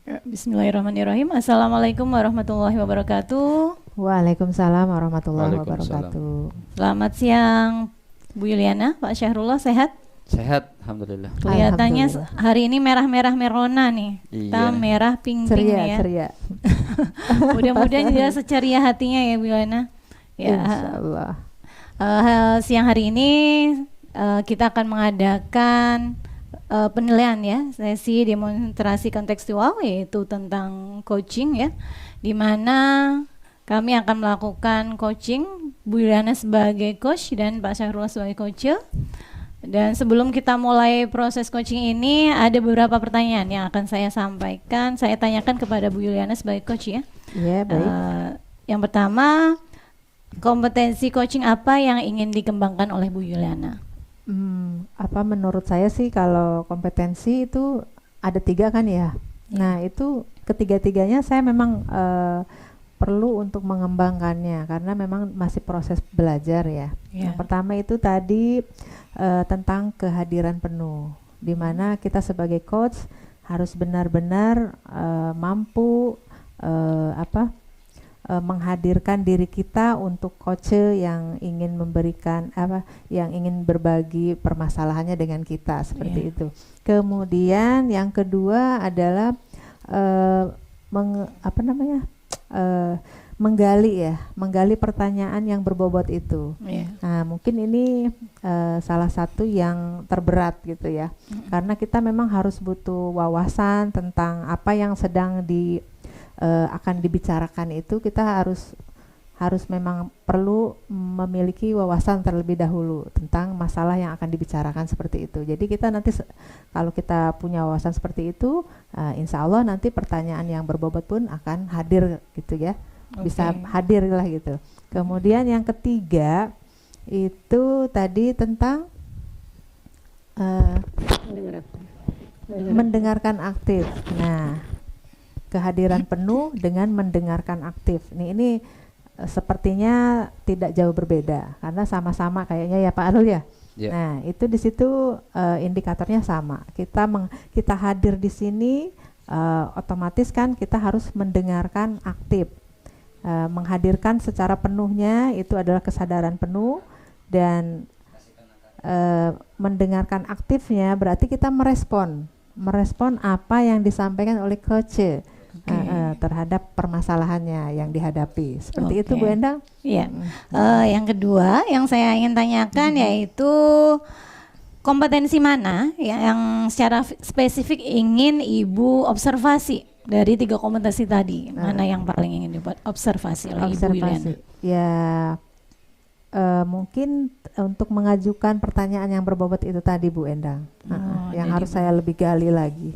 Bismillahirrahmanirrahim. Assalamualaikum warahmatullahi wabarakatuh. Waalaikumsalam warahmatullahi Waalaikumsalam. wabarakatuh. Selamat siang Bu Yuliana, Pak Syahrullah, sehat? Sehat, alhamdulillah. Kelihatannya Alhamdulillah. hari ini merah-merah merona nih. Kita Iya. merah pink-pink Ceria, nih ya. ceria. Mudah-mudahan juga seceria hatinya ya Bu Yuliana. Ya, Insyaallah. siang hari ini kita akan mengadakan penilaian ya, sesi demonstrasi kontekstual yaitu tentang coaching ya, di mana kami akan melakukan coaching, Bu Yuliana sebagai coach dan Pak Syahrullah sebagai coach. Dan sebelum kita mulai proses coaching ini, ada beberapa pertanyaan yang akan saya sampaikan, saya tanyakan kepada Bu Yuliana sebagai coach ya. Iya, baik. Yang pertama, kompetensi coaching apa yang ingin dikembangkan oleh Bu Yuliana? Apa menurut saya sih kalau kompetensi itu ada 3 kan ya. Nah itu ketiga-tiganya saya memang perlu untuk mengembangkannya karena memang masih proses belajar ya. Yang pertama itu tadi tentang kehadiran penuh, di mana kita sebagai coach harus benar-benar mampu menghadirkan diri kita untuk coach yang ingin memberikan yang ingin berbagi permasalahannya dengan kita seperti itu. Kemudian yang kedua adalah menggali pertanyaan yang berbobot itu. Nah, mungkin ini salah satu yang terberat gitu ya. Karena kita memang harus butuh wawasan tentang apa yang sedang akan dibicarakan itu. Kita harus memang perlu memiliki wawasan terlebih dahulu tentang masalah yang akan dibicarakan seperti itu. Jadi kita nanti kalau kita punya wawasan seperti itu, insya Allah nanti pertanyaan yang berbobot pun akan hadir gitu ya, bisa hadir lah gitu. Kemudian yang ketiga itu tadi tentang mendengarkan aktif. Nah, kehadiran penuh dengan mendengarkan aktif. Ini sepertinya tidak jauh berbeda karena sama-sama kayaknya ya Pak Arul ya. Yeah. Nah, itu di situ indikatornya sama. Kita hadir di sini otomatis kan kita harus mendengarkan aktif. Menghadirkan secara penuhnya itu adalah kesadaran penuh dan mendengarkan aktifnya berarti kita merespon apa yang disampaikan oleh coach terhadap permasalahannya yang dihadapi. Seperti itu Bu Endang. Iya. Yang kedua yang saya ingin tanyakan yaitu kompetensi mana yang secara spesifik ingin Ibu observasi dari 3 kompetensi tadi. Mana yang paling ingin diobservasi oleh Ibu Yuliana? Ya, mungkin untuk mengajukan pertanyaan yang berbobot itu tadi Bu Endang, yang harus saya lebih gali lagi.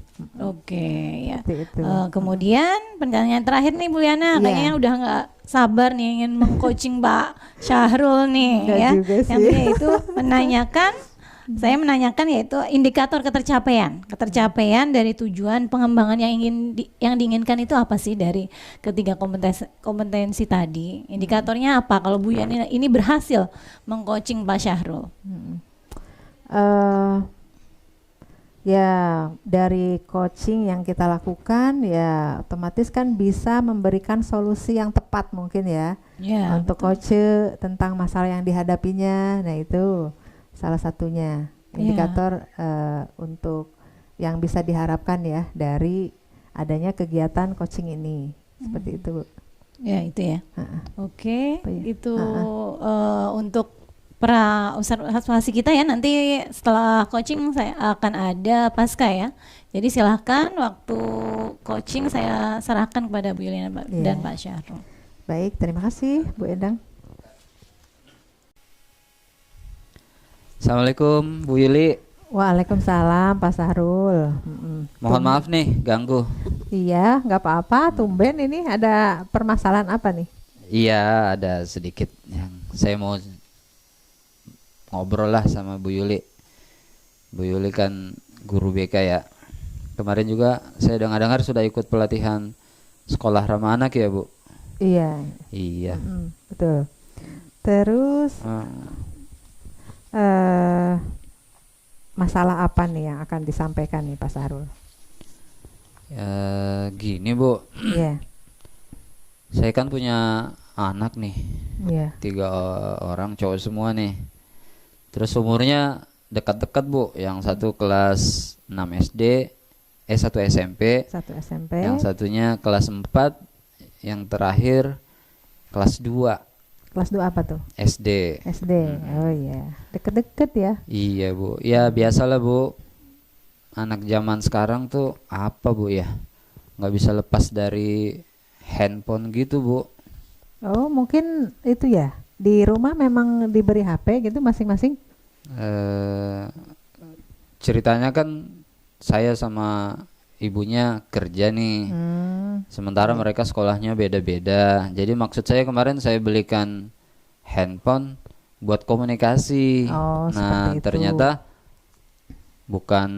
Ya. Itu. Kemudian pertanyaan terakhir nih Bu Yuliana, kayaknya udah nggak sabar nih ingin mengcoaching Pak Syahrul nih ya. Yang yaitu saya menanyakan yaitu indikator ketercapaian dari tujuan pengembangan yang diinginkan itu apa sih dari ketiga kompetensi tadi? Indikatornya apa kalau Bu Yani ini berhasil mengcoaching Pak Syahrul? Ya, dari coaching yang kita lakukan ya otomatis kan bisa memberikan solusi yang tepat mungkin ya untuk coach tentang masalah yang dihadapinya. Nah, itu salah satunya indikator untuk yang bisa diharapkan ya dari adanya kegiatan coaching ini. Seperti itu. Ya, itu ya. Itu untuk pra observasi kita ya, nanti setelah coaching saya akan ada pasca ya. Jadi silahkan waktu coaching saya serahkan kepada Bu Yuliana dan Pak Syahrul. Baik, terima kasih Bu Endang. Assalamualaikum Bu Yuli. Waalaikumsalam Pak Syahrul. Mohon maaf nih ganggu. Iya, nggak apa-apa. Tumben ini ada permasalahan apa nih? Iya, ada sedikit yang saya mau ngobrol lah sama Bu Yuli. Bu Yuli kan guru BK ya. Kemarin juga saya dengar-dengar sudah ikut pelatihan sekolah ramah anak ya Bu. Iya. Betul. Terus masalah apa nih yang akan disampaikan nih Pak Syahrul? Gini Bu, Iya. saya kan punya anak nih, Iya. 3 orang cowok semua nih. Terus umurnya dekat-dekat Bu, yang satu kelas 6 SD, 1 SMP, Satu SMP. yang satunya kelas 4, yang terakhir kelas 2 Kelas 2 apa tuh? SD. SD. Oh iya. Deket-deket ya. Iya Bu, ya biasalah Bu, anak zaman sekarang tuh apa Bu ya, nggak bisa lepas dari handphone gitu Bu. Oh mungkin itu ya. Di rumah memang diberi HP gitu masing-masing. eh Ceritanya kan saya sama ibunya kerja nih, sementara mereka sekolahnya beda-beda. Jadi maksud saya kemarin saya belikan handphone buat komunikasi. Oh, Nah seperti itu. ternyata bukan,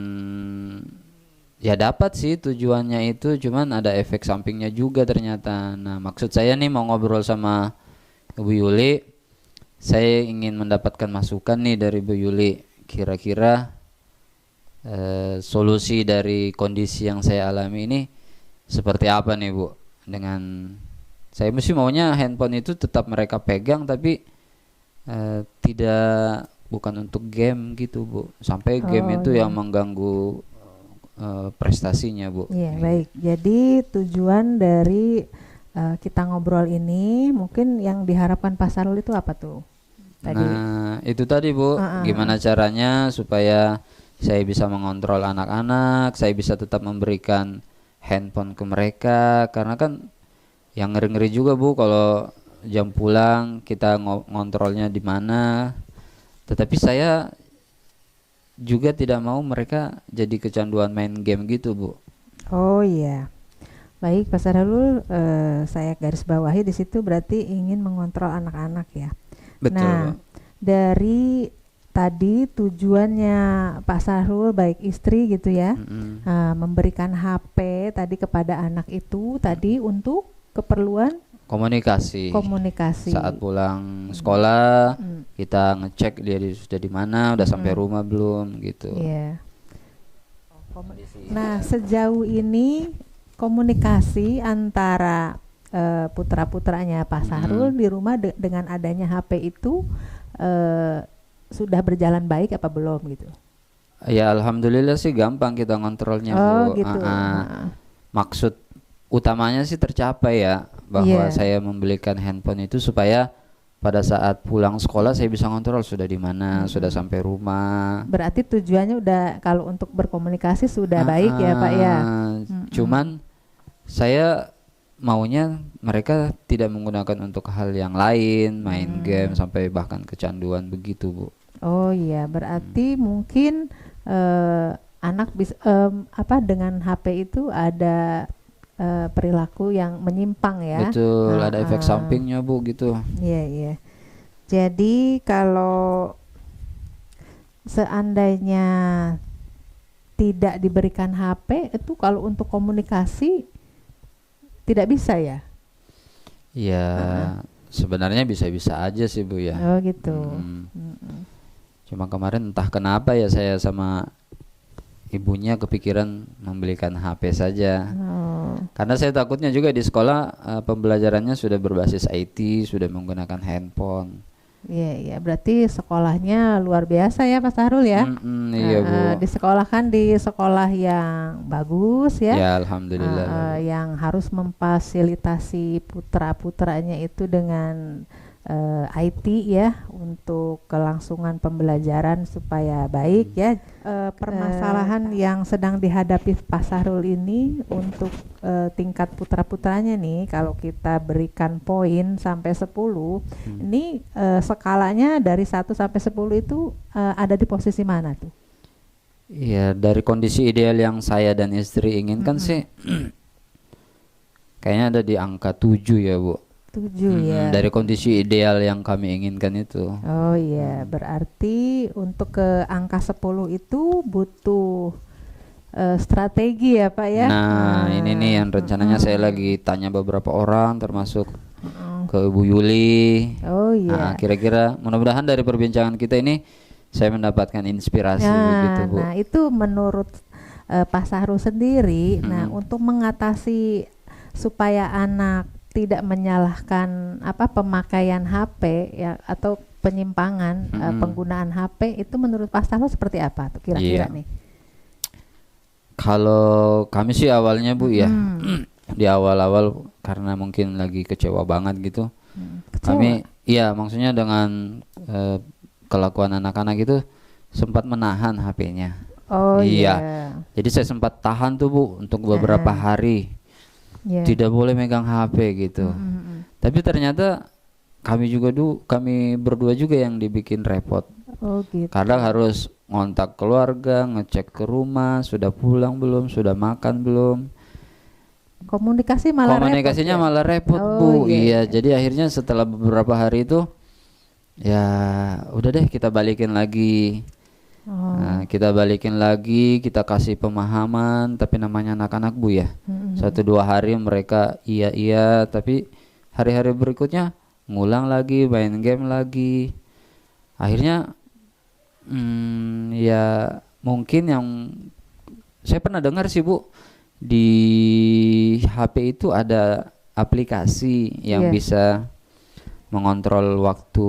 ya dapat sih tujuannya itu, cuman ada efek sampingnya juga ternyata. Nah maksud saya nih mau ngobrol sama Ibu Yuli, saya ingin mendapatkan masukan nih dari Bu Yuli. Kira-kira solusi dari kondisi yang saya alami ini seperti apa nih Bu? Dengan saya mesti maunya handphone itu tetap mereka pegang, tapi tidak, bukan untuk game gitu Bu. Sampai game itu yang mengganggu prestasinya Bu. Iya, baik. Jadi tujuan dari kita ngobrol ini mungkin yang diharapkan Pak Sarul itu apa tuh? Tadi. Nah itu tadi Bu, gimana caranya supaya saya bisa mengontrol anak-anak, saya bisa tetap memberikan handphone ke mereka, karena kan yang ngeri-ngeri juga Bu kalau jam pulang kita ngontrolnya di mana. Tetapi saya juga tidak mau mereka jadi kecanduan main game gitu Bu. Oh iya. Baik, Pak Sarul, saya garis bawahi di situ berarti ingin mengontrol anak-anak ya. Betul. Nah, dari tadi tujuannya Pak Sarul baik istri gitu ya, memberikan HP tadi kepada anak itu tadi untuk keperluan komunikasi. Saat pulang sekolah kita ngecek dia sudah di mana, udah sampai rumah belum gitu. Iya. Nah, sejauh ini komunikasi antara putra-putranya Pak Sarul di rumah dengan adanya HP itu sudah berjalan baik apa belum gitu? Ya alhamdulillah sih gampang kita ngontrolnya Bu. Gitu. Maksud utamanya sih tercapai ya, bahwa saya membelikan handphone itu supaya pada saat pulang sekolah saya bisa ngontrol sudah di mana, sudah sampai rumah. Berarti tujuannya udah kalau untuk berkomunikasi sudah baik ya Pak ya. Cuman saya maunya mereka tidak menggunakan untuk hal yang lain, main game sampai bahkan kecanduan begitu Bu. Oh iya, berarti mungkin anak bisa dengan HP itu ada perilaku yang menyimpang ya. Betul, ada efek sampingnya Bu gitu. Iya, iya. Jadi kalau seandainya tidak diberikan HP itu kalau untuk komunikasi tidak bisa ya? Iya, sebenarnya bisa-bisa aja sih Bu ya. Oh gitu. Cuma kemarin entah kenapa ya saya sama ibunya kepikiran membelikan HP saja. Karena saya takutnya juga di sekolah pembelajarannya sudah berbasis IT, sudah menggunakan handphone. Iya, iya. Berarti sekolahnya luar biasa ya Pak Sarul ya? Iya Bu. Disekolahkan di sekolah yang bagus ya? Ya alhamdulillah. Yang harus memfasilitasi putra-putranya itu dengan IT ya untuk kelangsungan pembelajaran supaya baik ya. Permasalahan yang sedang dihadapi Pak Sarul ini untuk tingkat putra-putranya nih, kalau kita berikan poin sampai 10 ini skalanya dari 1 sampai 10 itu ada di posisi mana tuh? Iya, dari kondisi ideal yang saya dan istri inginkan sih kayaknya ada di angka 7 ya Bu. 7 ya. Dari kondisi ideal yang kami inginkan itu. Oh iya, berarti untuk ke angka 10 itu butuh strategi ya Pak ya. Nah, ini nih yang rencananya saya lagi tanya beberapa orang termasuk ke Ibu Yuli. Oh iya. Nah, kira-kira mudah-mudahan dari perbincangan kita ini saya mendapatkan inspirasi begitu Bu. Nah, itu menurut Pak Sahrul sendiri, nah untuk mengatasi supaya anak tidak menyalahkan pemakaian HP ya atau penyimpangan penggunaan HP itu menurut Pak Sahrul seperti apa tuh kira-kira nih? Kalau kami sih awalnya Bu ya di awal-awal karena mungkin lagi kecewa banget gitu. Kami maksudnya dengan kelakuan anak-anak itu sempat menahan HP-nya. Oh iya. Jadi saya sempat tahan tuh Bu untuk beberapa hari. Tidak boleh megang HP gitu. Tapi ternyata kami berdua juga yang dibikin repot. Oh gitu. Kadang harus ngontak keluarga, ngecek ke rumah, sudah pulang belum, sudah makan belum. Komunikasinya malah repot Bu. Iya, jadi akhirnya setelah beberapa hari itu ya udah deh kita balikin lagi. Nah, kita balikin lagi, kita kasih pemahaman, tapi namanya anak-anak Bu ya. 1-2 hari mereka iya, tapi hari-hari berikutnya ngulang lagi, main game lagi. Akhirnya ya mungkin yang saya pernah dengar sih Bu, di HP itu ada aplikasi yang bisa mengontrol waktu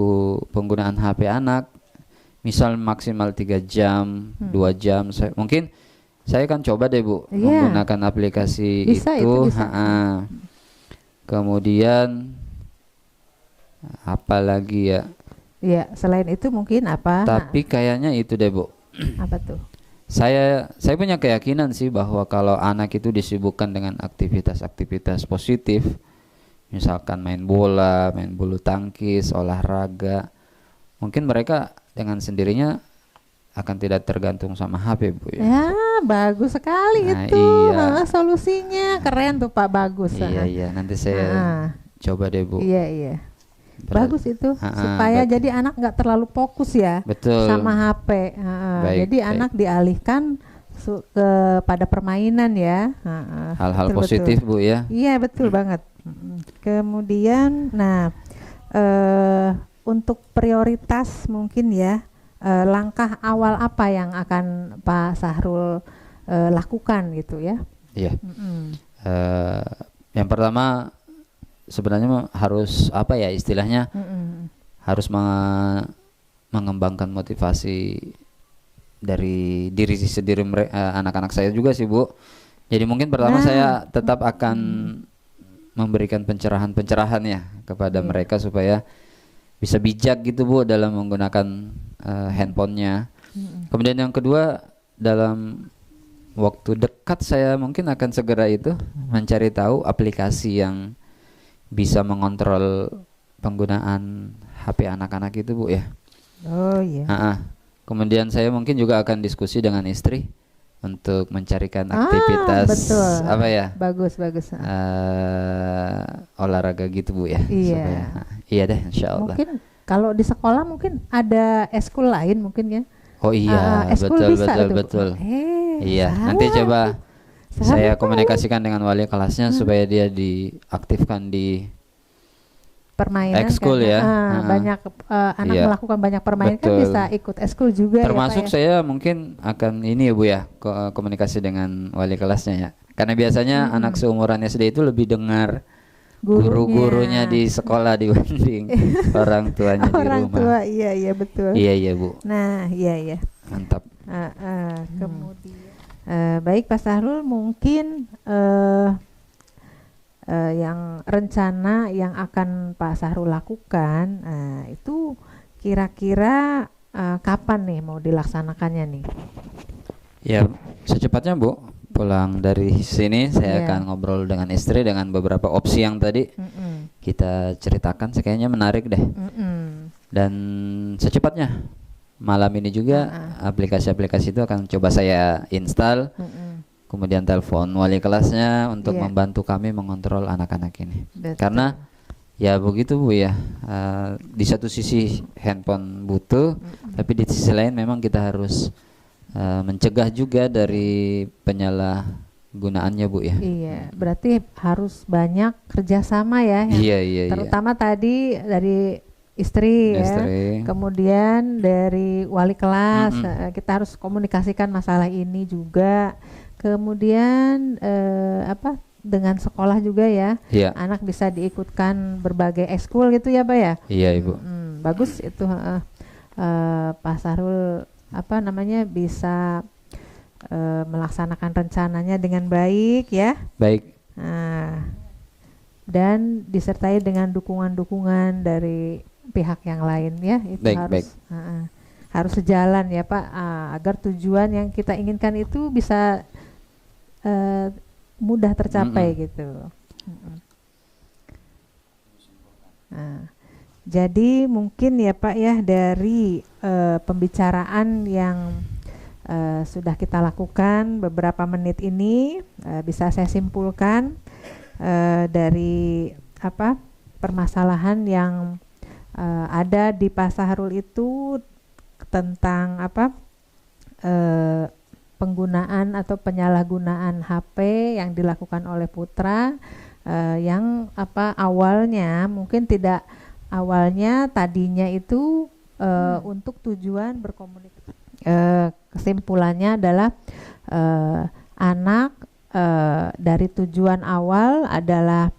penggunaan HP anak. Misal maksimal 3 jam, 2 jam. Mungkin saya akan coba deh Bu menggunakan aplikasi itu. Kemudian apa lagi ya? Ya, selain itu mungkin apa? Tapi kayaknya itu deh Bu. Apa tuh? Saya punya keyakinan sih bahwa kalau anak itu disibukkan dengan aktivitas-aktivitas positif, misalkan main bola, main bulu tangkis, olahraga, mungkin mereka dengan sendirinya akan tidak tergantung sama HP Bu ya. Ya, bagus sekali itu. Solusinya keren tuh Pak, bagus. Iya, nanti saya coba deh Bu. Iya. Bagus itu supaya jadi anak nggak terlalu fokus ya. Betul. Sama HP. Jadi anak dialihkan kepada permainan ya. Hal-hal positif Bu ya. Iya, betul banget. Kemudian untuk prioritas mungkin ya, langkah awal apa yang akan Pak Sahrul lakukan gitu ya? Iya. Yang pertama sebenarnya harus istilahnya harus mengembangkan motivasi dari diri sendiri anak-anak saya juga sih Bu. Jadi mungkin pertama saya tetap akan memberikan pencerahan ya kepada mereka supaya bisa bijak gitu Bu dalam menggunakan handphonenya. Kemudian yang kedua, dalam waktu dekat saya mungkin akan segera itu mencari tahu aplikasi yang bisa mengontrol penggunaan HP anak-anak itu Bu ya. Oh iya. Kemudian saya mungkin juga akan diskusi dengan istri untuk mencarikan aktivitas betul. Bagus. Olahraga gitu Bu ya. Iya. Iya deh, insyaallah. Mungkin kalau di sekolah mungkin ada eskul lain mungkin ya. Oh iya, betul. Iya, nanti coba saya komunikasikan dengan wali kelasnya supaya dia diaktifkan di permainan ekskul kan, ya. Banyak anak melakukan banyak permainan kan bisa ikut ekskul juga. Termasuk ya, saya mungkin akan ini ya Bu ya, komunikasi dengan wali kelasnya ya. Karena biasanya anak seumuran SD itu lebih dengar guru-gurunya di sekolah dibanding orang tuanya di rumah. Orang tua, iya betul. Iya Bu. Nah, iya. Mantap. Kemudian baik Pak Sahrul, mungkin yang rencana yang akan Pak Sahrul lakukan itu kira-kira kapan nih mau dilaksanakannya nih? Ya secepatnya Bu, pulang dari sini saya akan ngobrol dengan istri dengan beberapa opsi yang tadi kita ceritakan, kayaknya menarik deh. Dan secepatnya malam ini juga aplikasi-aplikasi itu akan coba saya install. Kemudian telepon wali kelasnya untuk membantu kami mengontrol anak-anak ini. Betul. Karena ya begitu Bu ya, di satu sisi handphone butuh, tapi di sisi lain memang kita harus mencegah juga dari penyalahgunaannya Bu ya. Iya, berarti harus banyak kerjasama ya. Iya. Terutama tadi dari istri ya, kemudian dari wali kelas kita harus komunikasikan masalah ini juga. kemudian apa dengan sekolah juga ya, anak bisa diikutkan berbagai ekskul gitu ya Pak ya. Iya Ibu. Bagus itu Pak Sahrul apa namanya bisa melaksanakan rencananya dengan baik ya. Baik. Dan disertai dengan dukungan-dukungan dari pihak yang lain ya, itu harus sejalan ya Pak, agar tujuan yang kita inginkan itu bisa mudah tercapai gitu. Jadi mungkin ya Pak ya dari pembicaraan yang sudah kita lakukan beberapa menit ini, bisa saya simpulkan dari apa permasalahan yang ada di Pak Sahrul itu tentang apa penggunaan atau penyalahgunaan HP yang dilakukan oleh putra, yang apa awalnya mungkin tidak, awalnya tadinya itu untuk tujuan berkomunikasi. Kesimpulannya adalah anak dari tujuan awal adalah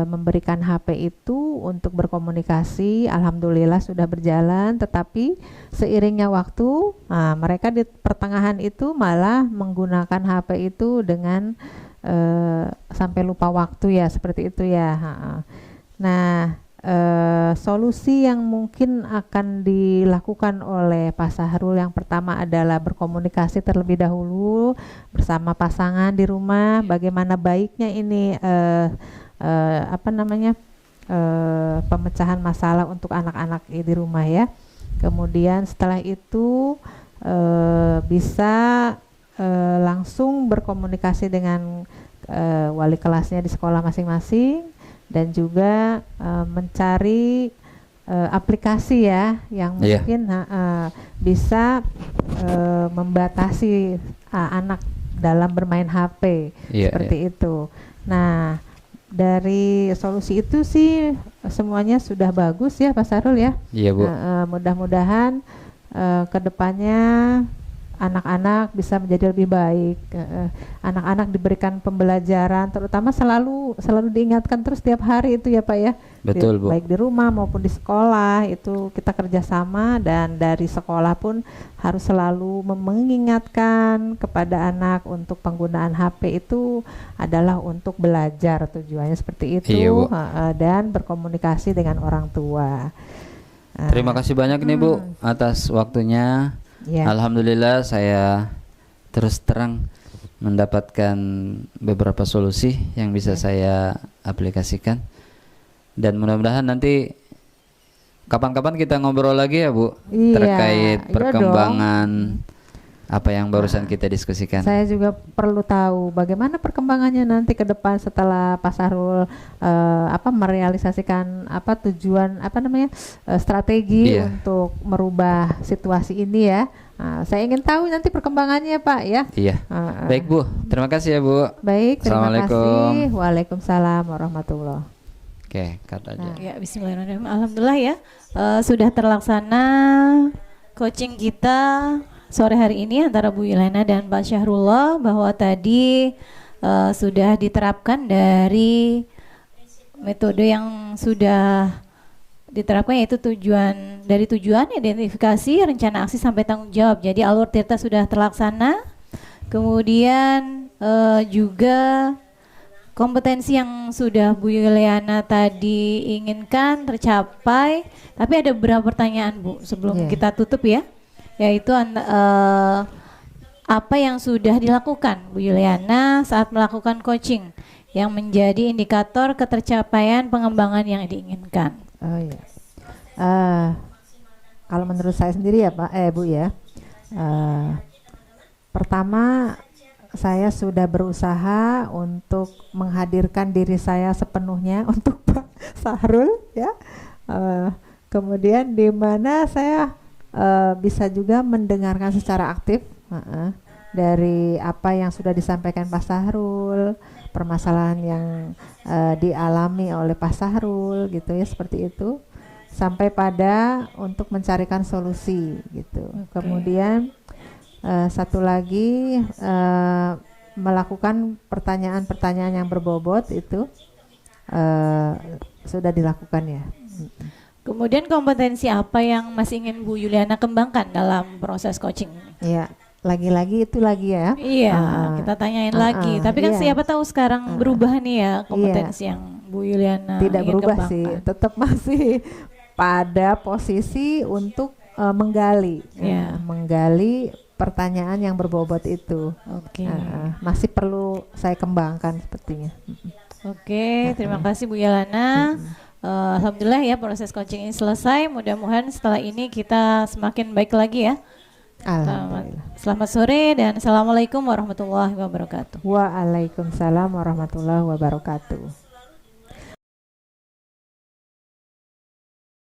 memberikan HP itu untuk berkomunikasi, alhamdulillah sudah berjalan, tetapi seiringnya waktu mereka di pertengahan itu malah menggunakan HP itu dengan sampai lupa waktu ya, seperti itu ya. Nah, solusi yang mungkin akan dilakukan oleh Pak Sahrul yang pertama adalah berkomunikasi terlebih dahulu bersama pasangan di rumah, bagaimana baiknya ini apa namanya pemecahan masalah untuk anak-anak di rumah ya. Kemudian setelah itu bisa langsung berkomunikasi dengan wali kelasnya di sekolah masing-masing, dan juga mencari aplikasi ya yang mungkin bisa membatasi anak dalam bermain HP seperti itu. Nah, dari solusi itu sih semuanya sudah bagus ya Pak Sahrul ya. Iya Bu. Mudah-mudahan kedepannya anak-anak bisa menjadi lebih baik. Anak-anak diberikan pembelajaran, terutama selalu diingatkan terus tiap hari itu ya Pak ya. Betul Bu. Baik di rumah maupun di sekolah itu kita kerjasama, dan dari sekolah pun harus selalu mengingatkan kepada anak untuk penggunaan HP itu adalah untuk belajar, tujuannya seperti itu. Iya, Bu. Dan berkomunikasi dengan orang tua. Terima kasih banyak nih Bu atas waktunya. Alhamdulillah saya terus terang mendapatkan beberapa solusi yang bisa saya aplikasikan, dan mudah-mudahan nanti kapan-kapan kita ngobrol lagi ya Bu, terkait perkembangan apa yang barusan kita diskusikan. Saya juga perlu tahu bagaimana perkembangannya nanti ke depan setelah Pak Sahrul merealisasikan tujuan strategi untuk merubah situasi ini ya. Saya ingin tahu nanti perkembangannya Pak ya. Iya. Baik Bu, terima kasih ya Bu. Baik, terima kasih. Waalaikumsalam warahmatullahi. Oke, kata aja. Ya, bismillahirrahmanirrahim. Alhamdulillah ya, sudah terlaksana coaching kita sore hari ini antara Bu Yelena dan Pak Syahrullah, bahwa tadi sudah diterapkan dari metode yang sudah diterapkan, yaitu tujuan identifikasi, rencana aksi sampai tanggung jawab. Jadi alur tirta sudah terlaksana, kemudian juga kompetensi yang sudah Bu Yuliana tadi inginkan tercapai. Tapi ada beberapa pertanyaan Bu sebelum kita tutup ya, yaitu apa yang sudah dilakukan Bu Yuliana saat melakukan coaching yang menjadi indikator ketercapaian pengembangan yang diinginkan. Kalau menurut saya sendiri ya Pak, Bu ya, pertama saya sudah berusaha untuk menghadirkan diri saya sepenuhnya untuk Pak Sahrul ya. Kemudian di mana saya bisa juga mendengarkan secara aktif dari apa yang sudah disampaikan Pak Sahrul, permasalahan yang dialami oleh Pak Sahrul gitu ya, seperti itu, sampai pada untuk mencarikan solusi gitu. Kemudian Satu lagi melakukan pertanyaan-pertanyaan yang berbobot itu sudah dilakukan ya. Kemudian kompetensi apa yang masih ingin Bu Yuliana kembangkan dalam proses coaching ini? Iya, lagi-lagi itu lagi ya. Iya, kita tanyain lagi. Tapi kan siapa tahu sekarang berubah nih ya kompetensi yang Bu Yuliana tidak ingin berubah kembangkan. sih, tetap masih pada posisi untuk menggali, menggali pertanyaan yang berbobot itu. Masih perlu saya kembangkan sepertinya. Terima kasih Bu Yuliana. Alhamdulillah ya proses coaching ini selesai. Mudah-mudahan setelah ini kita semakin baik lagi ya. Selamat sore dan assalamualaikum warahmatullahi wabarakatuh. Waalaikumsalam warahmatullahi wabarakatuh.